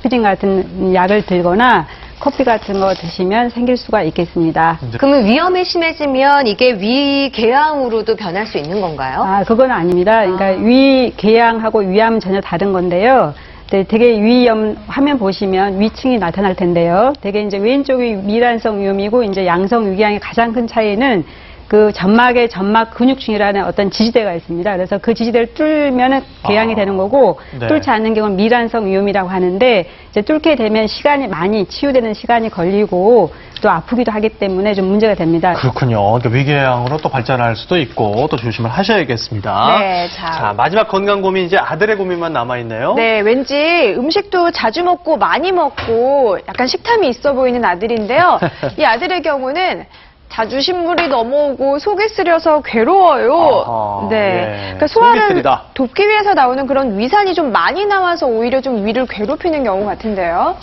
아스피린 같은 약을 들거나 커피 같은 거 드시면 생길 수가 있겠습니다. 그러면 위험이 심해지면 이게 위궤양으로도 변할 수 있는 건가요? 아, 그건 아닙니다. 그러니까 위궤양하고 위암은 전혀 다른 건데요. 되게 위염 화면 보시면 위층이 나타날 텐데요. 되게 이제 왼쪽이 미란성 위염이고 이제 양성 위궤양의 가장 큰 차이는 그 점막의 점막 근육층이라는 어떤 지지대가 있습니다. 그래서 그 지지대를 뚫면은 궤양이 되는 거고 네. 뚫지 않는 경우는 미란성 위염이라고 하는데 이제 뚫게 되면 시간이 많이 치유되는 시간이 걸리고 또 아프기도 하기 때문에 좀 문제가 됩니다. 그렇군요. 그러니까 위궤양으로 또 발전할 수도 있고 또 조심을 하셔야겠습니다. 네, 자, 마지막 건강 고민 이제 아들의 고민만 남아있네요. 네, 왠지 음식도 자주 먹고 많이 먹고 약간 식탐이 있어 보이는 아들인데요. 이 아들의 경우는 자주 신물이 넘어오고 속이 쓰려서 괴로워요. 아하, 네, 예. 그러니까 속이 소화를 쓰리다. 돕기 위해서 나오는 그런 위산이 좀 많이 나와서 오히려 좀 위를 괴롭히는 경우 같은데요.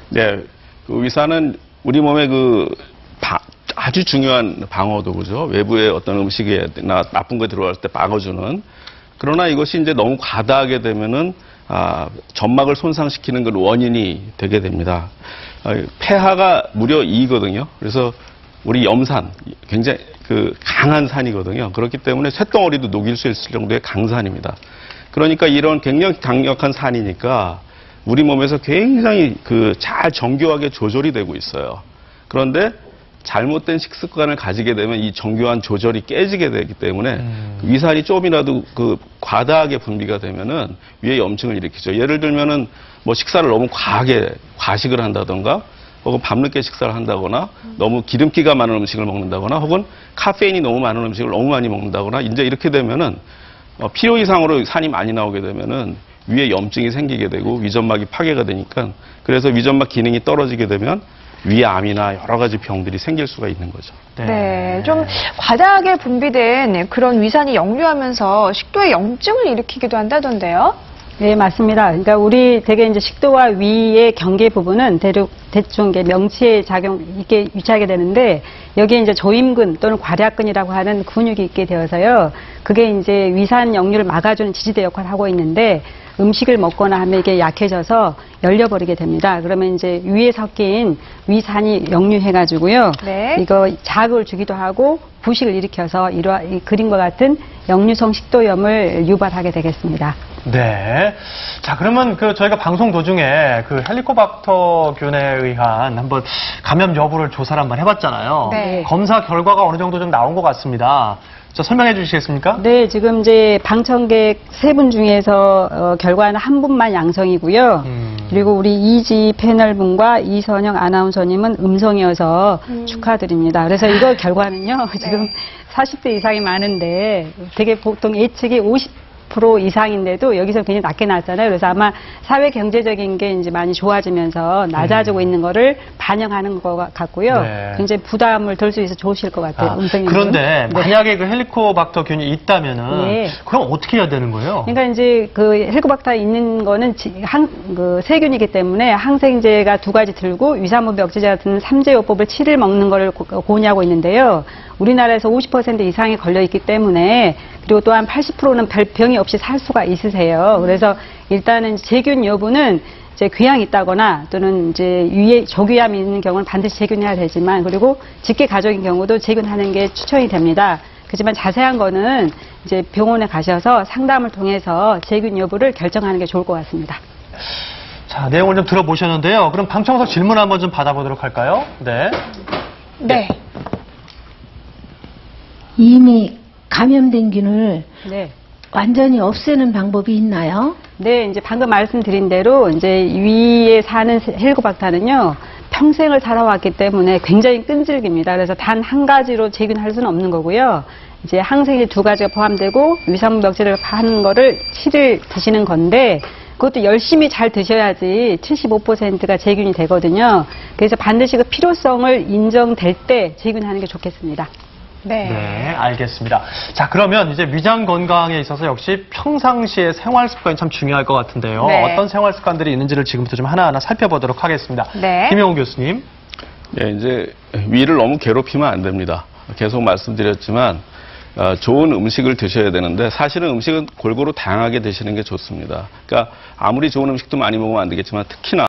네, 그 위산은 우리 몸의 아주 중요한 방어도구죠. 외부의 어떤 음식이나 나쁜 거 들어갈 때 막아주는. 그러나 이것이 이제 너무 과다하게 되면은 점막을 손상시키는 그 원인이 되게 됩니다. 폐하가 무려 2거든요. 그래서 우리 염산, 굉장히 강한 산이거든요. 그렇기 때문에 쇳덩어리도 녹일 수 있을 정도의 강산입니다. 그러니까 이런 굉장히 강력한 산이니까 우리 몸에서 굉장히 잘 정교하게 조절이 되고 있어요. 그런데 잘못된 식습관을 가지게 되면 이 정교한 조절이 깨지게 되기 때문에 위산이 조금이라도 과다하게 분비가 되면은 위에 염증을 일으키죠. 예를 들면은 뭐 식사를 너무 과하게 과식을 한다던가 혹은 밤늦게 식사를 한다거나 너무 기름기가 많은 음식을 먹는다거나 혹은 카페인이 너무 많은 음식을 너무 많이 먹는다거나 이제 이렇게 되면은 필요 이상으로 산이 많이 나오게 되면은 위에 염증이 생기게 되고 위점막이 파괴가 되니까 그래서 위점막 기능이 떨어지게 되면 위암이나 여러 가지 병들이 생길 수가 있는 거죠. 네, 좀 과다하게 분비된 그런 위산이 역류하면서 식도에 염증을 일으키기도 한다던데요. 네, 맞습니다. 그러니까 우리 되게 이제 식도와 위의 경계 부분은 대충 명치의 작용 있게 위치하게 되는데 여기에 이제 조임근 또는 괄약근이라고 하는 근육이 있게 되어서요. 그게 이제 위산 역류를 막아주는 지지대 역할을 하고 있는데 음식을 먹거나 하면 이게 약해져서 열려버리게 됩니다. 그러면 이제 위에 섞인 위산이 역류해가지고요. 네. 이거 자극을 주기도 하고 부식을 일으켜서 이 그림과 같은 역류성 식도염을 유발하게 되겠습니다. 네. 자, 그러면 저희가 방송 도중에 헬리코박터균에 의한 한번 감염 여부를 조사를 한번 해봤잖아요. 네. 검사 결과가 어느 정도 좀 나온 것 같습니다. 자, 설명해 주시겠습니까? 네, 지금 이제 방청객 3분 중에서 결과는 한 분만 양성이고요. 그리고 우리 이지 패널분과 이선영 아나운서님은 음성이어서 축하드립니다. 그래서 이거 결과는요, 지금 40대 이상이 많은데 되게 보통 예측이 50% 이상인데도 여기서 굉장히 낮게 나왔잖아요. 그래서 아마 사회 경제적인 게 이제 많이 좋아지면서 낮아지고 있는 거를 반영하는 것 같고요. 네. 굉장히 부담을 덜 수 있어 좋으실 것 같아요. 음성인 그런데 분. 만약에 헬리코박터균이 있다면은 네. 그럼 어떻게 해야 되는 거예요? 그러니까 이제 헬리코박터 있는 거는 세균이기 때문에 항생제가 2가지 들고 위산부비 억제제 같은 3제요법을 7일 먹는 거를 권유하고 있는데요. 우리나라에서 50% 이상이 걸려 있기 때문에 그리고 또한 80%는 별 병이 없이 살 수가 있으세요. 그래서 일단은 세균 여부는 이제 궤양이 있다거나 또는 이제 위에 저궤암이 있는 경우는 반드시 재균해야 되지만 그리고 직계 가족인 경우도 재균하는 게 추천이 됩니다. 그렇지만 자세한 거는 이제 병원에 가셔서 상담을 통해서 재균 여부를 결정하는 게 좋을 것 같습니다. 자, 내용을 좀 들어보셨는데요. 그럼 방청석 질문 한번 좀 받아보도록 할까요? 네. 네. 이미 감염된 균을 네. 완전히 없애는 방법이 있나요? 네, 이제 방금 말씀드린 대로 이제 위에 사는 헬리코박터는요 평생을 살아왔기 때문에 굉장히 끈질깁니다. 그래서 단 한 가지로 재균할 수는 없는 거고요. 이제 항생제 2가지가 포함되고 위산부비 억제를 하는 거를 7일 드시는 건데 그것도 열심히 잘 드셔야지 75%가 재균이 되거든요. 그래서 반드시 그 필요성을 인정될 때 재균하는 게 좋겠습니다. 네. 네, 알겠습니다. 자, 그러면 이제 위장 건강에 있어서 역시 평상시의 생활 습관이 참 중요할 것 같은데요. 네. 어떤 생활 습관들이 있는지를 지금부터 좀 하나하나 살펴보도록 하겠습니다. 네. 김영훈 교수님. 네, 이제 위를 너무 괴롭히면 안 됩니다. 계속 말씀드렸지만 좋은 음식을 드셔야 되는데 사실은 음식은 골고루 다양하게 드시는 게 좋습니다. 그러니까 아무리 좋은 음식도 많이 먹으면 안 되겠지만 특히나